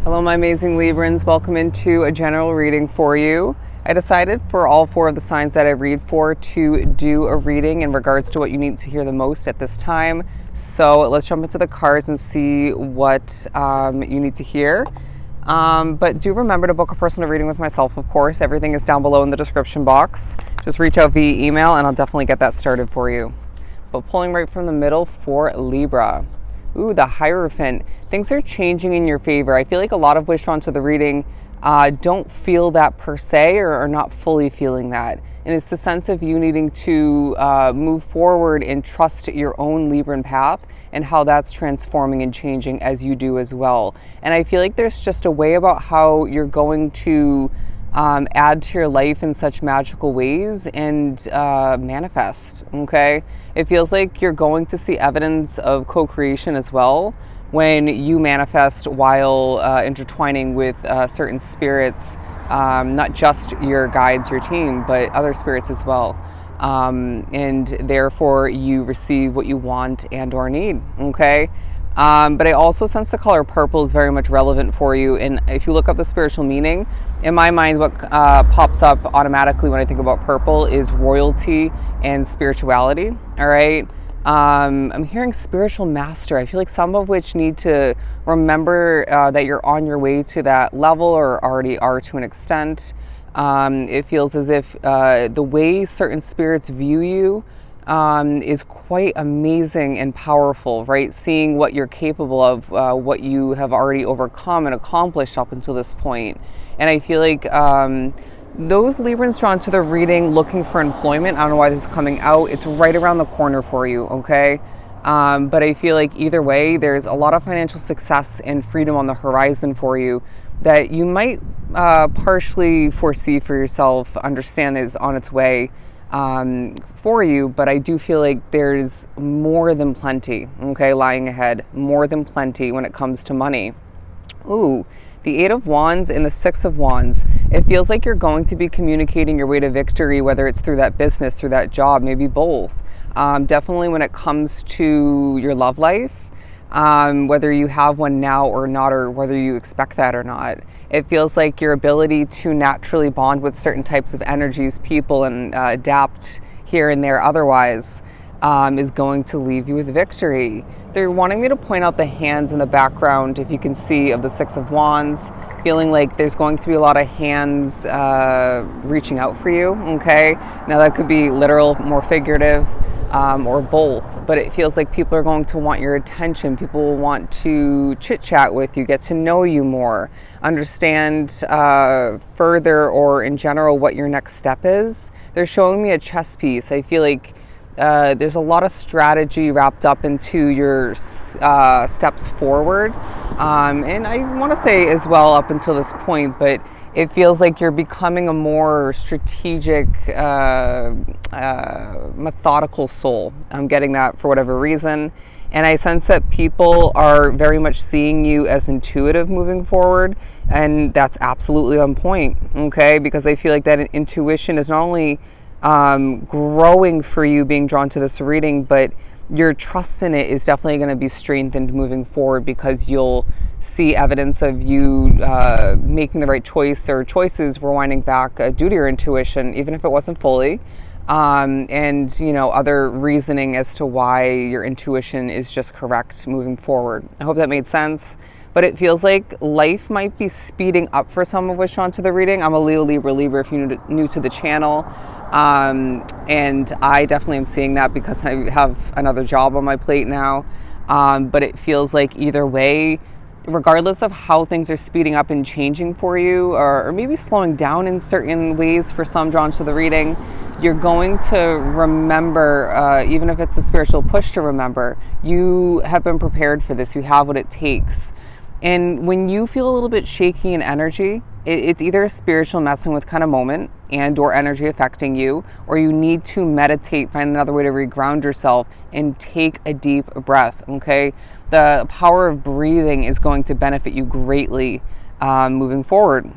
Hello, my amazing Librans. Welcome into a general reading for you. I decided for all four of the signs that I read for to do a reading in regards to what you need to hear the most at this time. So let's jump into the cards and see what you need to hear. But do remember to book a personal reading with myself, of course. Everything is down below in the description box. Just reach out via email and I'll definitely get that started for you. But pulling right from the middle for Libra. Ooh, the Hierophant. Things are changing in your favor. I feel like a lot of wish onto the reading don't feel that per se, or are not fully feeling that. And it's the sense of you needing to move forward and trust your own Libran path and how that's transforming and changing as you do as well. And I feel like there's just a way about how you're going to add to your life in such magical ways and manifest, okay? It feels like you're going to see evidence of co-creation as well when you manifest while intertwining with certain spirits, not just your guides, your team, but other spirits as well. And therefore you receive what you want and or need, okay? But I also sense the color purple is very much relevant for you. And if you look up the spiritual meaning, in my mind, what pops up automatically when I think about purple is royalty and spirituality. All right. I'm hearing spiritual master. I feel like some of which need to remember that you're on your way to that level, or already are to an extent. It feels as if the way certain spirits view you is quite amazing and powerful, right? Seeing what you're capable of, what you have already overcome and accomplished up until this point. And I feel like those Librans drawn to the reading looking for employment, I don't know why this is coming out, it's right around the corner for you, okay? But I feel like either way, there's a lot of financial success and freedom on the horizon for you that you might partially foresee for yourself, understand is on its way for you, but I do feel like there's more than plenty, okay, lying ahead, more than plenty when it comes to money. Ooh, the Eight of Wands and the Six of Wands. It feels like you're going to be communicating your way to victory, whether it's through that business, through that job, maybe both. Definitely when it comes to your love life, whether you have one now or not, or whether you expect that or not. It feels like your ability to naturally bond with certain types of energies, people, and adapt here and there otherwise is going to leave you with victory. They're wanting me to point out the hands in the background, if you can see, of the Six of Wands, feeling like there's going to be a lot of hands reaching out for you, okay? Now that could be literal, more figurative, or both, but it feels like people are going to want your attention. People will want to chit chat with you, get to know you more, understand further, or in general what your next step is. They're showing me a chess piece. I feel like there's a lot of strategy wrapped up into your steps forward, and I want to say as well up until this point, but it feels like you're becoming a more strategic, methodical soul. I'm getting that for whatever reason. And I sense that people are very much seeing you as intuitive moving forward. And that's absolutely on point, okay? Because I feel like that intuition is not only growing for you being drawn to this reading, but your trust in it is definitely going to be strengthened moving forward, because you'll see evidence of you making the right choice, or choices rewinding back due to your intuition, even if it wasn't fully, and you know, other reasoning as to why your intuition is just correct moving forward. I hope that made sense. But it feels like life might be speeding up for some of which onto the reading. I'm a Leo, Libra, if you're new to the channel. And I definitely am seeing that because I have another job on my plate now. But it feels like either way, regardless of how things are speeding up and changing for you, or maybe slowing down in certain ways for some drawn to the reading, you're going to remember, even if it's a spiritual push to remember, you have been prepared for this. You have what it takes. And when you feel a little bit shaky in energy, it's either a spiritual messing with kind of moment and or energy affecting you, or you need to meditate, find another way to reground yourself and take a deep breath, okay? The power of breathing is going to benefit you greatly moving forward.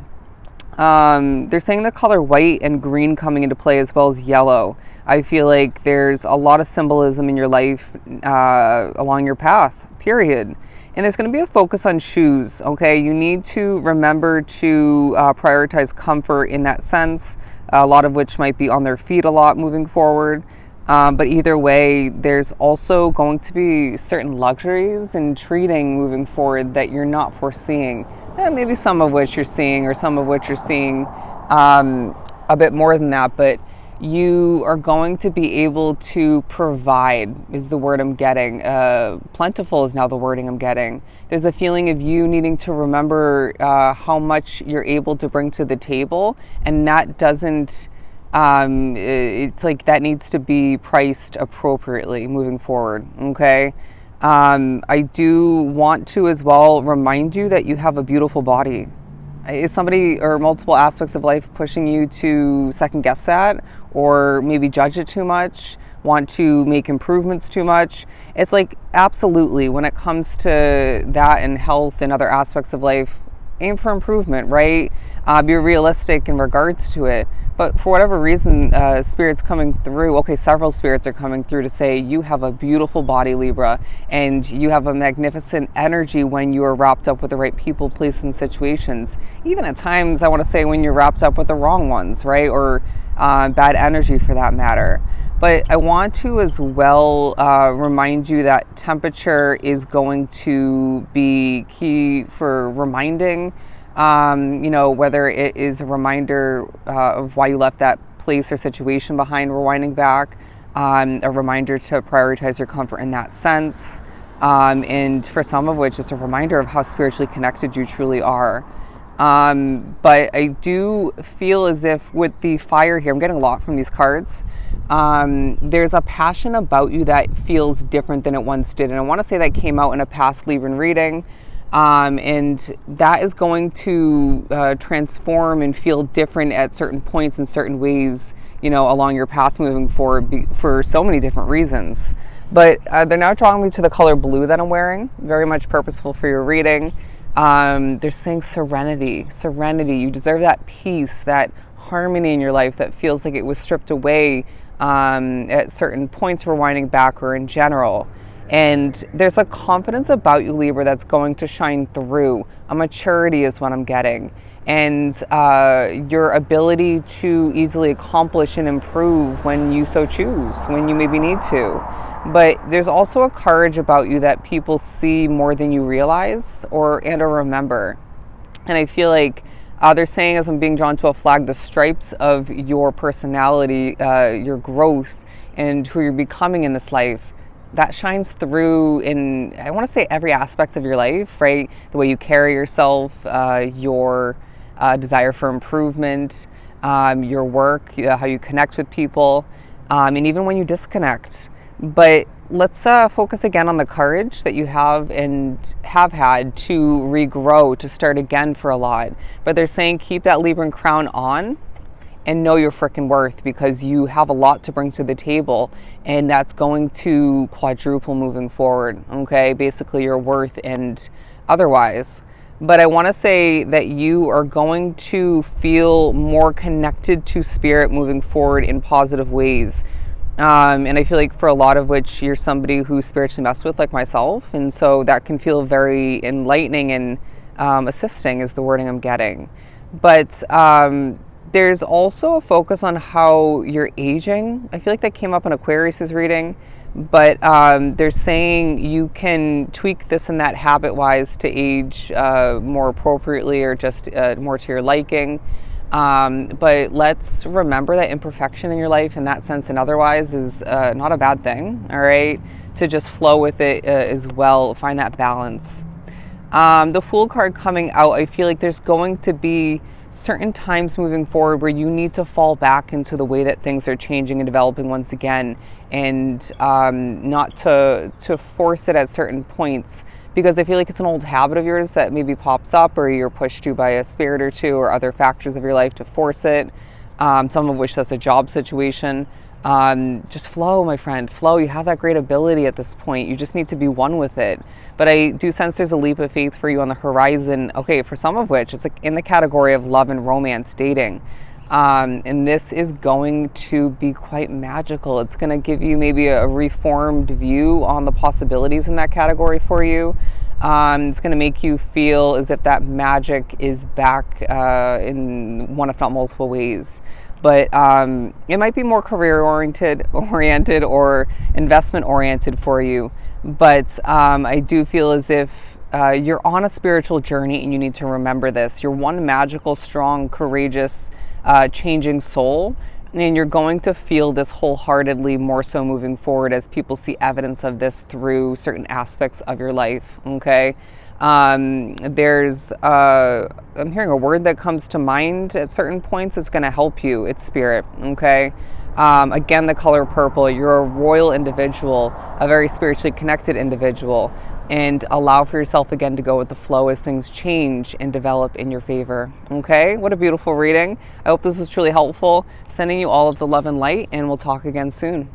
They're saying the color white and green coming into play, as well as yellow. I feel like there's a lot of symbolism in your life along your path, period. And there's going to be a focus on shoes, okay? You need to remember to prioritize comfort in that sense, a lot of which might be on their feet a lot moving forward. But either way, there's also going to be certain luxuries and treating moving forward that you're not foreseeing. Maybe some of which you're seeing, or some of which you're seeing a bit more than that, but you are going to be able to provide, is the word I'm getting. Plentiful is now the wording I'm getting. There's a feeling of you needing to remember how much you're able to bring to the table, and that doesn't, it's like that needs to be priced appropriately moving forward, okay? I do want to as well remind you that you have a beautiful body. Is somebody or multiple aspects of life pushing you to second guess that, or maybe judge it too much, want to make improvements too much? It's like, absolutely, when it comes to that and health and other aspects of life, aim for improvement, right? Be realistic in regards to it. But for whatever reason, spirits coming through, okay, several spirits are coming through to say you have a beautiful body, Libra, and you have a magnificent energy when you are wrapped up with the right people, places, and situations. Even at times, I want to say, when you're wrapped up with the wrong ones, right? Or bad energy for that matter. But I want to as well remind you that temperature is going to be key for reminding, whether it is a reminder of why you left that place or situation behind, rewinding back, a reminder to prioritize your comfort in that sense. And for some of which, it's a reminder of how spiritually connected you truly are. But I do feel as if with the fire here, I'm getting a lot from these cards. There's a passion about you that feels different than it once did. And I want to say that came out in a past Libran reading. And that is going to transform and feel different at certain points in certain ways, along your path moving forward for so many different reasons. But they're now drawing me to the color blue that I'm wearing, very much purposeful for your reading. They're saying serenity. You deserve that peace, that harmony in your life that feels like it was stripped away at certain points, rewinding back or in general. And there's a confidence about you, Libra, that's going to shine through. A maturity is what I'm getting. And your ability to easily accomplish and improve when you so choose, when you maybe need to. But there's also a courage about you that people see more than you realize or remember. And I feel like they're saying, as I'm being drawn to a flag, the stripes of your personality, your growth, and who you're becoming in this life, that shines through in, I want to say, every aspect of your life, right? The way you carry yourself, your desire for improvement, your work, how you connect with people, and even when you disconnect. But let's focus again on the courage that you have and have had to regrow, to start again for a lot. But they're saying keep that Libran crown on and know your frickin' worth, because you have a lot to bring to the table, and that's going to quadruple moving forward, okay? Basically your worth and otherwise. But I want to say that you are going to feel more connected to spirit moving forward in positive ways. And I feel like for a lot of which you're somebody who spiritually messed with, like myself, and so that can feel very enlightening and assisting is the wording I'm getting. But there's also a focus on how you're aging. I feel like that came up in Aquarius's reading, but they're saying you can tweak this and that habit-wise to age more appropriately, or just more to your liking. But let's remember that imperfection in your life in that sense and otherwise is not a bad thing, all right? To just flow with it as well, find that balance. The Fool card coming out, I feel like there's going to be certain times moving forward where you need to fall back into the way that things are changing and developing once again, and not to force it at certain points, because I feel like it's an old habit of yours that maybe pops up, or you're pushed to by a spirit or two or other factors of your life to force it, some of which that's a job situation. Just flow, my friend, flow. You have that great ability at this point. You just need to be one with it. But I do sense there's a leap of faith for you on the horizon. Okay, for some of which it's like in the category of love and romance, dating. And this is going to be quite magical. It's going to give you maybe a reformed view on the possibilities in that category for you. It's going to make you feel as if that magic is back in one, if not multiple ways. But it might be more career oriented or investment oriented for you. But I do feel as if you're on a spiritual journey, and you need to remember this. You're one magical, strong, courageous, changing soul. And you're going to feel this wholeheartedly more so moving forward as people see evidence of this through certain aspects of your life, okay? I'm hearing a word that comes to mind at certain points. It's going to help you. It's spirit, okay? Again, the color purple. You're a royal individual, a very spiritually connected individual. And allow for yourself again to go with the flow as things change and develop in your favor. Okay, what a beautiful reading. I hope this was truly helpful. Sending you all of the love and light, and we'll talk again soon.